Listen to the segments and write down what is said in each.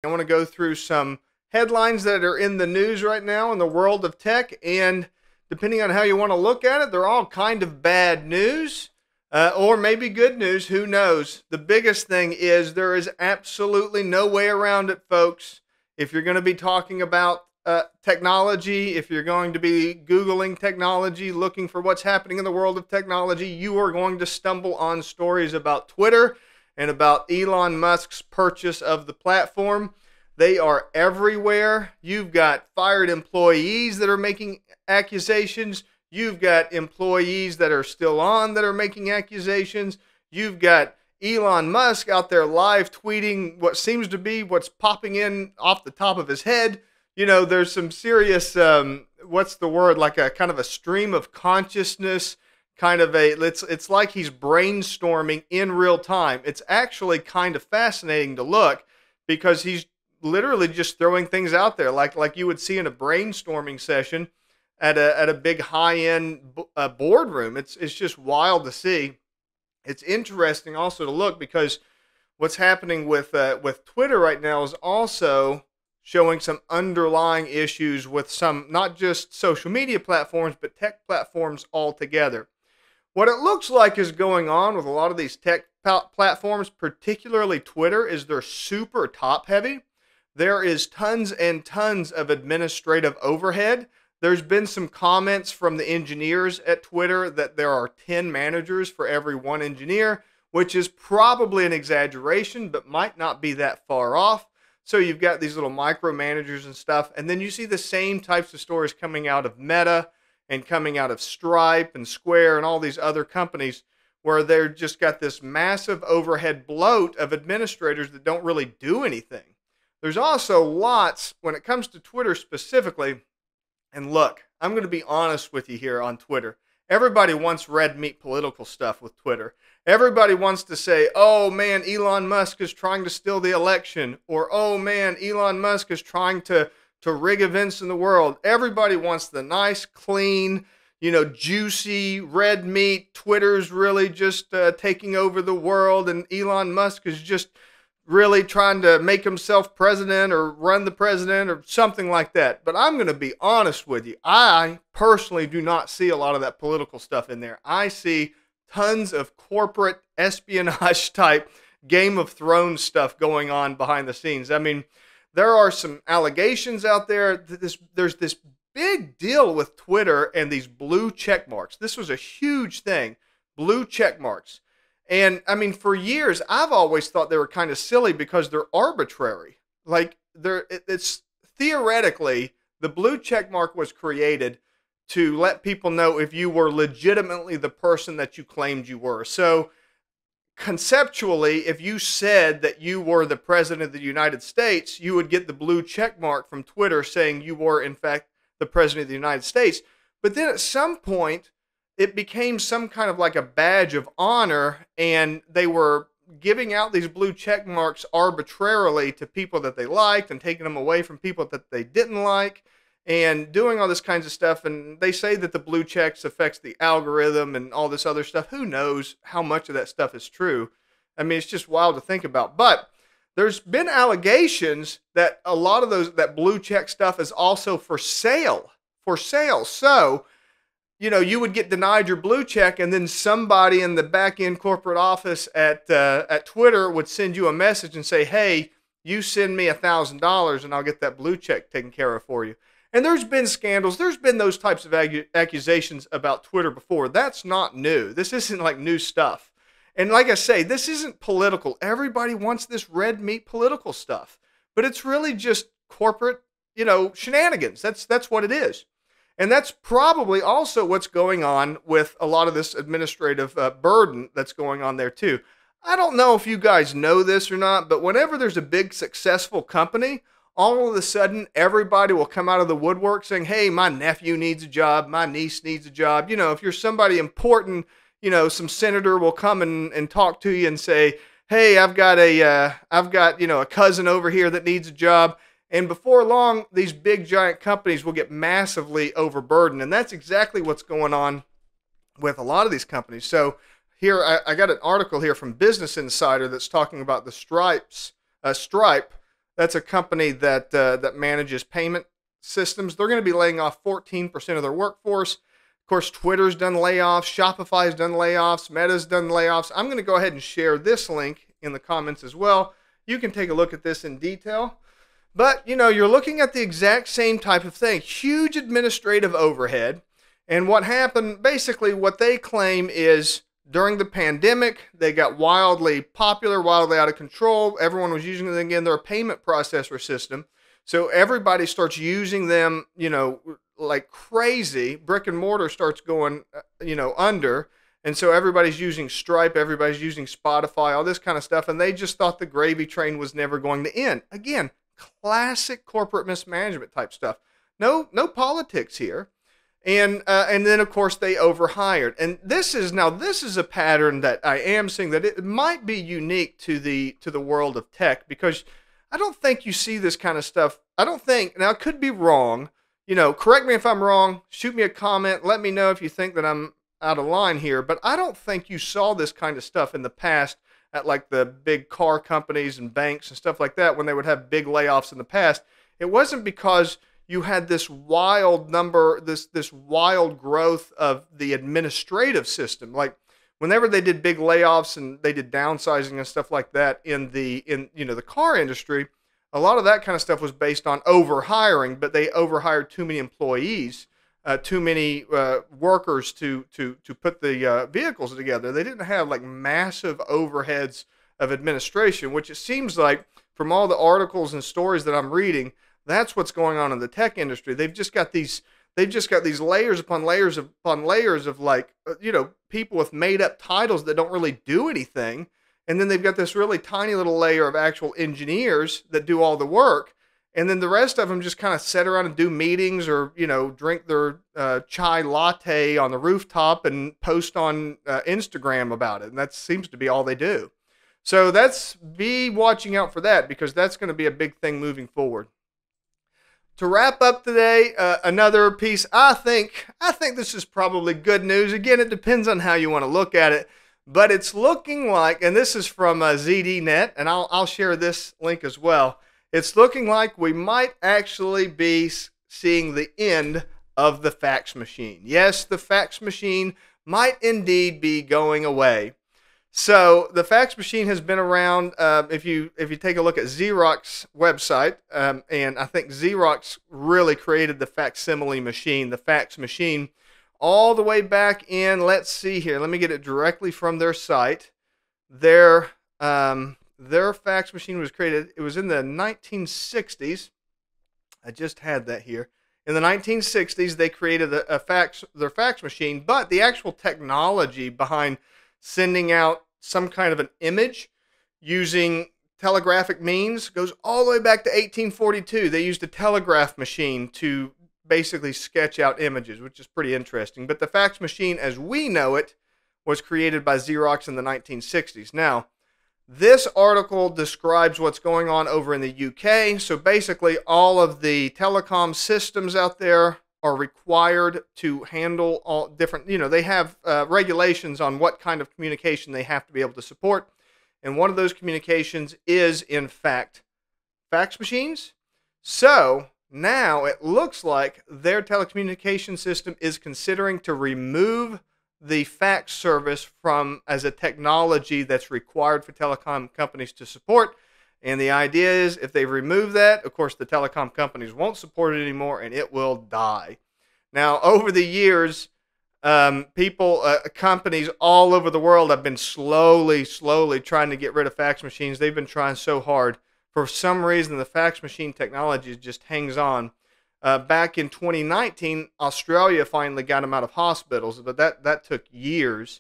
I want to go through some headlines that are in the news right now in the world of tech, and depending on how you want to look at it, they're all kind of bad news, or maybe good news. Who knows? The biggest thing is there is absolutely no way around it, folks. If you're going to be talking about technology, if you're going to be Googling technology, looking for what's happening in the world of technology, you are going to stumble on stories about Twitter and about Elon Musk's purchase of the platform. They are everywhere. You've got fired employees that are making accusations. You've got employees that are still on that are making accusations. You've got Elon Musk out there live tweeting what seems to be what's popping in off the top of his head. You know, there's some serious, what's the word, like a kind of a stream of consciousness, kind of it's like he's brainstorming in real time. It's actually kind of fascinating to look because he's literally just throwing things out there like you would see in a brainstorming session at a big high-end boardroom. It's just wild to see. It's interesting also to look because what's happening with Twitter right now is also showing some underlying issues with some, not just social media platforms, but tech platforms altogether. What it looks like is going on with a lot of these tech platforms, particularly Twitter, is they're super top heavy. There is tons and tons of administrative overhead. There's been some comments from the engineers at Twitter that there are 10 managers for every one engineer, which is probably an exaggeration, but might not be that far off. So you've got these little micromanagers and stuff. And then you see the same types of stories coming out of Meta and coming out of Stripe and Square and all these other companies where they're just got this massive overhead bloat of administrators that don't really do anything. There's also lots, when it comes to Twitter specifically, and look, I'm going to be honest with you here on Twitter. Everybody wants red meat political stuff with Twitter. Everybody wants to say, oh man, Elon Musk is trying to steal the election, or oh man, Elon Musk is trying to rig events in the world. Everybody wants the nice, clean, juicy red meat. Twitter's really just taking over the world, and Elon Musk is just really trying to make himself president or run the president or something like that. But I'm going to be honest with you. I personally do not see a lot of that political stuff in there. I see tons of corporate espionage type Game of Thrones stuff going on behind the scenes. I mean, there are some allegations out there. There's this big deal with Twitter and these blue check marks. This was a huge thing, blue check marks. And I mean, for years, I've always thought they were kind of silly because they're arbitrary. Like it's theoretically, the blue check mark was created to let people know if you were legitimately the person that you claimed you were. So conceptually, if you said that you were the president of the United States, you would get the blue check mark from Twitter saying you were, in fact, the president of the United States. But then at some point, it became some kind of like a badge of honor, and they were giving out these blue check marks arbitrarily to people that they liked and taking them away from people that they didn't like and doing all this kinds of stuff. And they say that the blue checks affects the algorithm and all this other stuff. Who knows how much of that stuff is true? I mean, it's just wild to think about. But there's been allegations that a lot of that blue check stuff is also for sale. So, you would get denied your blue check, and then somebody in the back end corporate office at Twitter would send you a message and say, hey, you send me $1,000 and I'll get that blue check taken care of for you. And there's been scandals. There's been those types of accusations about Twitter before. That's not new. This isn't like new stuff. And like I say, this isn't political. Everybody wants this red meat political stuff. But it's really just corporate, shenanigans. That's what it is. And that's probably also what's going on with a lot of this administrative burden that's going on there too. I don't know if you guys know this or not, but whenever there's a big successful company, all of a sudden everybody will come out of the woodwork saying, hey, my nephew needs a job, my niece needs a job. If you're somebody important, some senator will come and talk to you and say, hey, I've got a cousin over here that needs a job. And before long, these big giant companies will get massively overburdened. And that's exactly what's going on with a lot of these companies. So here, I got an article here from Business Insider that's talking about the Stripe That's a company that that manages payment systems. They're going to be laying off 14% of their workforce. Of course, Twitter's done layoffs, Shopify's done layoffs, Meta's done layoffs. I'm going to go ahead and share this link in the comments as well. You can take a look at this in detail. But, you know, you're looking at the exact same type of thing. Huge administrative overhead. And what happened, basically what they claim is during the pandemic, they got wildly popular, wildly out of control. Everyone was using them again. They're a payment processor system. So everybody starts using them, you know, like crazy. Brick and mortar starts going, you know, under. And so everybody's using Stripe, everybody's using Spotify, all this kind of stuff. And they just thought the gravy train was never going to end. Again, classic corporate mismanagement type stuff. No politics here. And then of course they overhired. And this is a pattern that I am seeing that it might be unique to the world of tech, because I don't think you see this kind of stuff. I don't think, now I could be wrong, you know, correct me if I'm wrong, shoot me a comment, let me know if you think that I'm out of line here, but I don't think you saw this kind of stuff in the past at like the big car companies and banks and stuff like that when they would have big layoffs in the past. It wasn't because you had this wild number, this wild growth of the administrative system. Like whenever they did big layoffs and they did downsizing and stuff like that in you know, the car industry, a lot of that kind of stuff was based on overhiring, but they overhired too many employees, too many workers to put the vehicles together. They didn't have like massive overheads of administration, which it seems like from all the articles and stories that I'm reading, that's what's going on in the tech industry. They've just got these layers upon layers upon layers of like, you know, people with made up titles that don't really do anything. And then they've got this really tiny little layer of actual engineers that do all the work. And then the rest of them just kind of sit around and do meetings or, you know, drink their chai latte on the rooftop and post on Instagram about it. And that seems to be all they do. So be watching out for that, because that's going to be a big thing moving forward. To wrap up today, another piece, I think this is probably good news. Again, it depends on how you want to look at it. But it's looking like, and this is from ZDNet, and I'll share this link as well. It's looking like we might actually be seeing the end of the fax machine. Yes, the fax machine might indeed be going away. So the fax machine has been around. If you take a look at Xerox website, and I think Xerox really created the facsimile machine, the fax machine, all the way back in. Let's see here. Let me get it directly from their site. Their fax machine was created. It was in the 1960s. I just had that here. In the 1960s, they created their fax machine, but the actual technology behind sending out some kind of an image using telegraphic means goes all the way back to 1842. They used a telegraph machine to basically sketch out images, which is pretty interesting. But the fax machine as we know it was created by Xerox in the 1960s. Now, this article describes what's going on over in the UK. So basically all of the telecom systems out there are required to handle all different, you know, they have regulations on what kind of communication they have to be able to support. And one of those communications is, in fact, fax machines. So now it looks like their telecommunication system is considering to remove the fax service as a technology that's required for telecom companies to support. And the idea is if they remove that, of course, the telecom companies won't support it anymore and it will die. Now, over the years, companies all over the world have been slowly trying to get rid of fax machines. They've been trying so hard. For some reason, the fax machine technology just hangs on. Back in 2019, Australia finally got them out of hospitals, but that took years.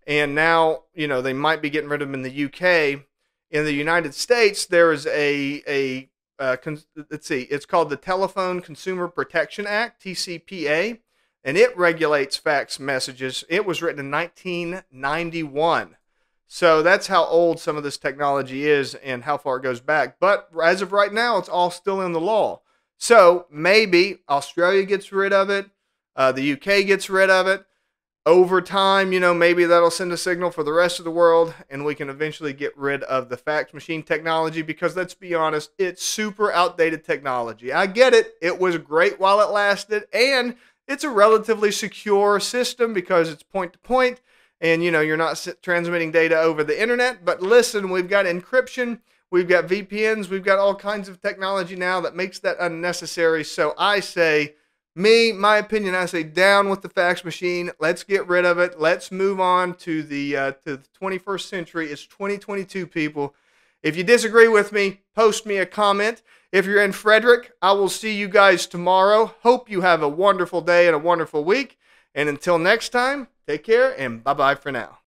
And now, you know, they might be getting rid of them in the UK. In the United States, there is let's see, it's called the Telephone Consumer Protection Act, TCPA, and it regulates fax messages. It was written in 1991. So that's how old some of this technology is and how far it goes back. But as of right now, it's all still in the law. So maybe Australia gets rid of it, the UK gets rid of it. over time, maybe that'll send a signal for the rest of the world and we can eventually get rid of the fax machine technology because let's be honest, it's super outdated technology. I get it. It was great while it lasted and it's a relatively secure system because it's point to point and you're not transmitting data over the internet. But listen, we've got encryption, we've got VPNs, we've got all kinds of technology now that makes that unnecessary. So I say, my opinion, I say down with the fax machine. Let's get rid of it. Let's move on to the 21st century. It's 2022, people. If you disagree with me, post me a comment. If you're in Frederick, I will see you guys tomorrow. Hope you have a wonderful day and a wonderful week. And until next time, take care and bye-bye for now.